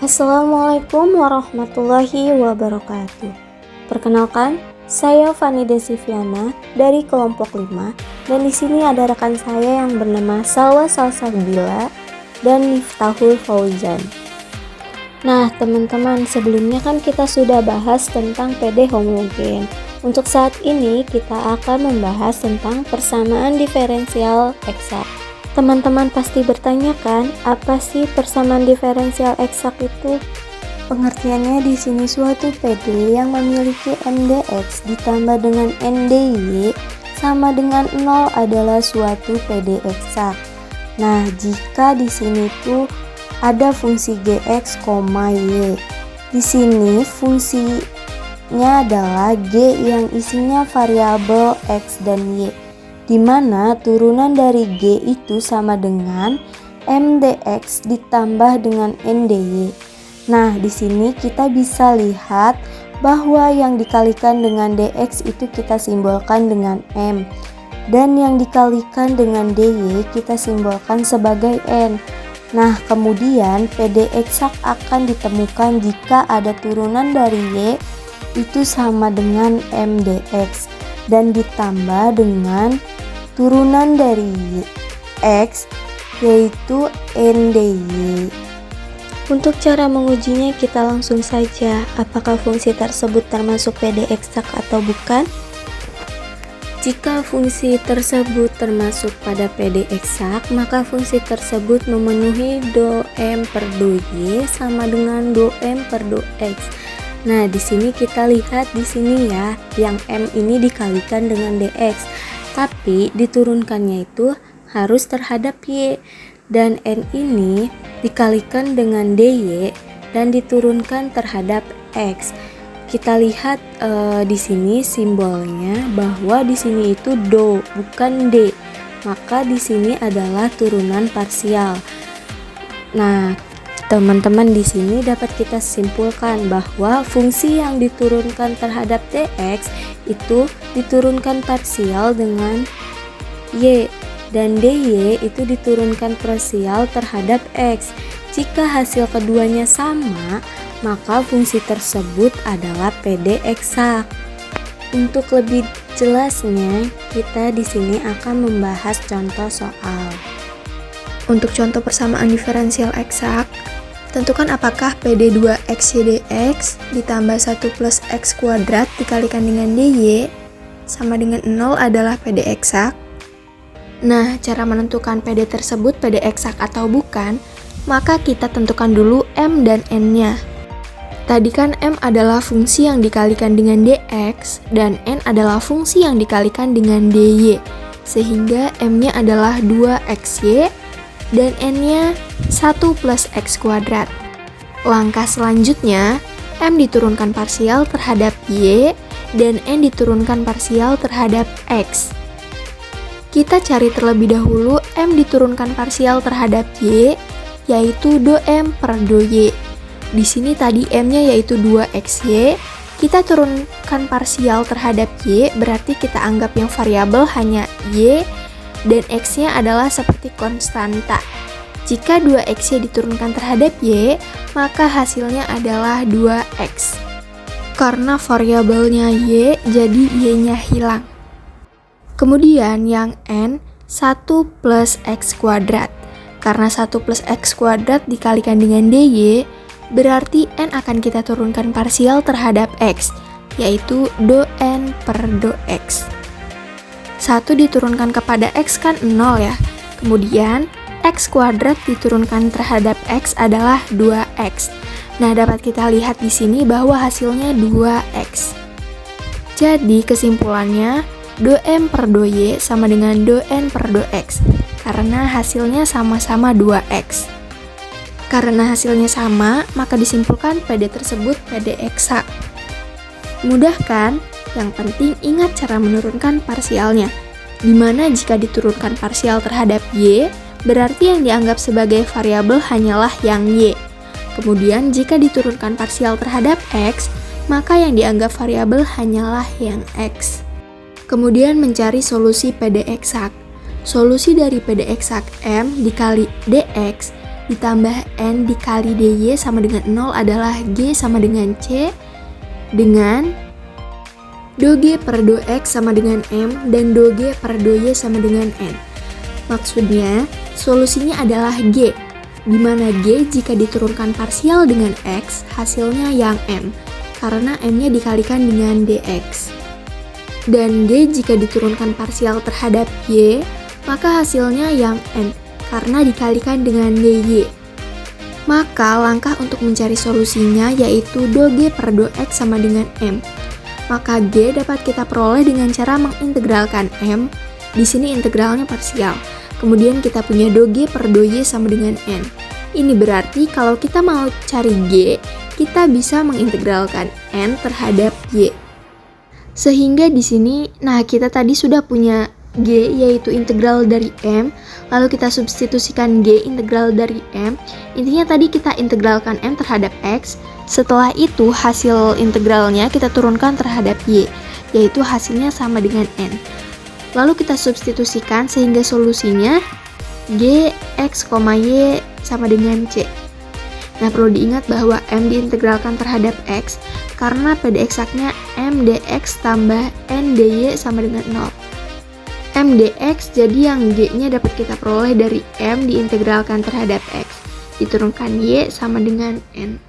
Assalamualaikum warahmatullahi wabarakatuh. Perkenalkan, saya Fani Desiviana dari kelompok 5 dan di sini ada rekan saya yang bernama Salwa Salsabila dan Miftahul Fauzan. Nah, teman-teman, sebelumnya kan kita sudah bahas tentang PD homogen. Untuk saat ini kita akan membahas tentang persamaan diferensial eksak. Teman-teman pasti bertanya kan, apa sih persamaan diferensial eksak itu? Pengertiannya di sini suatu PD yang memiliki MDX ditambah dengan NDY sama dengan 0 adalah suatu PD eksak. Nah, jika di sini tuh ada fungsi Gx, Y. Di sini fungsinya adalah G yang isinya variabel X dan Y, di mana turunan dari G itu sama dengan MDX ditambah dengan NDY. Nah, di sini kita bisa lihat bahwa yang dikalikan dengan DX itu kita simbolkan dengan M, dan yang dikalikan dengan DY kita simbolkan sebagai N. Nah, kemudian PD eksak akan ditemukan jika ada turunan dari Y itu sama dengan MDX dan ditambah dengan turunan dari X yaitu NDY. Untuk cara mengujinya kita langsung saja, apakah fungsi tersebut termasuk PD eksak atau bukan? Jika fungsi tersebut termasuk pada PD eksak, maka fungsi tersebut memenuhi do M per do Y sama dengan do M per do X. Nah, di sini kita lihat di sini ya, yang M ini dikalikan dengan DX. Tapi diturunkannya itu harus terhadap Y, dan N ini dikalikan dengan DY dan diturunkan terhadap X. Kita lihat di sini simbolnya bahwa di sini itu do bukan D, maka di sini adalah turunan parsial. Nah, teman-teman di sini dapat kita simpulkan bahwa fungsi yang diturunkan terhadap DX itu diturunkan parsial dengan Y dan DY itu diturunkan parsial terhadap X. Jika hasil keduanya sama, maka fungsi tersebut adalah PD eksak. Untuk lebih jelasnya, kita di sini akan membahas contoh soal. Untuk contoh persamaan diferensial eksak, tentukan apakah PD 2x dx ditambah 1 plus x kuadrat dikalikan dengan dy sama dengan 0 adalah PD eksak. Nah, cara menentukan PD tersebut PD eksak atau bukan, maka kita tentukan dulu M dan N-nya. Tadi kan M adalah fungsi yang dikalikan dengan dx dan N adalah fungsi yang dikalikan dengan dy, sehingga M-nya adalah 2xy dan N-nya 1 plus x kuadrat. Langkah selanjutnya, M diturunkan parsial terhadap Y dan N diturunkan parsial terhadap X. Kita cari terlebih dahulu M diturunkan parsial terhadap Y, yaitu do M per do Y. Di sini tadi M-nya yaitu 2xy, kita turunkan parsial terhadap Y, berarti kita anggap yang variabel hanya Y, dan X-nya adalah seperti konstanta. Jika 2xy diturunkan terhadap Y, maka hasilnya adalah 2x. Karena variabelnya Y, jadi Y-nya hilang. Kemudian yang N, 1 plus x kuadrat. Karena 1 plus x kuadrat dikalikan dengan dy, berarti N akan kita turunkan parsial terhadap X, yaitu do N per do X. 1 diturunkan kepada X kan 0 ya. Kemudian X kuadrat diturunkan terhadap X adalah 2X. Nah, dapat kita lihat di sini bahwa hasilnya 2X. Jadi kesimpulannya do M per do Y sama dengan do N per do X, karena hasilnya sama-sama 2X. Karena hasilnya sama, maka disimpulkan PD tersebut PD eksak. Mudah kan? Yang penting ingat cara menurunkan parsialnya. Dimana jika diturunkan parsial terhadap Y, berarti yang dianggap sebagai variabel hanyalah yang Y. Kemudian jika diturunkan parsial terhadap X, maka yang dianggap variabel hanyalah yang X. Kemudian mencari solusi PD eksak. Solusi dari PD eksak M dikali DX ditambah N dikali DY sama dengan 0 adalah G sama dengan C dengan do G per do X sama dengan M dan do G per do Y sama dengan N. Maksudnya, solusinya adalah G, di mana G jika diturunkan parsial dengan X, hasilnya yang M, karena M-nya dikalikan dengan DX. Dan G jika diturunkan parsial terhadap Y, maka hasilnya yang N, karena dikalikan dengan DY. Maka langkah untuk mencari solusinya yaitu do G per do X sama dengan M. Maka G dapat kita peroleh dengan cara mengintegralkan M, di sini integralnya parsial. Kemudian kita punya do G per do Y sama dengan N. Ini berarti kalau kita mau cari G, kita bisa mengintegralkan N terhadap Y. Sehingga di sini, nah kita tadi sudah punya G yaitu integral dari M, lalu kita substitusikan G integral dari M. Intinya tadi kita integralkan M terhadap X. Setelah itu hasil integralnya kita turunkan terhadap Y, yaitu hasilnya sama dengan N. Lalu kita substitusikan sehingga solusinya G, X, Y sama dengan C. Nah, perlu diingat bahwa M diintegralkan terhadap X karena PD eksaknya M dx tambah N dy sama dengan 0. M dx, jadi yang G-nya dapat kita peroleh dari M diintegralkan terhadap X, diturunkan Y sama dengan N.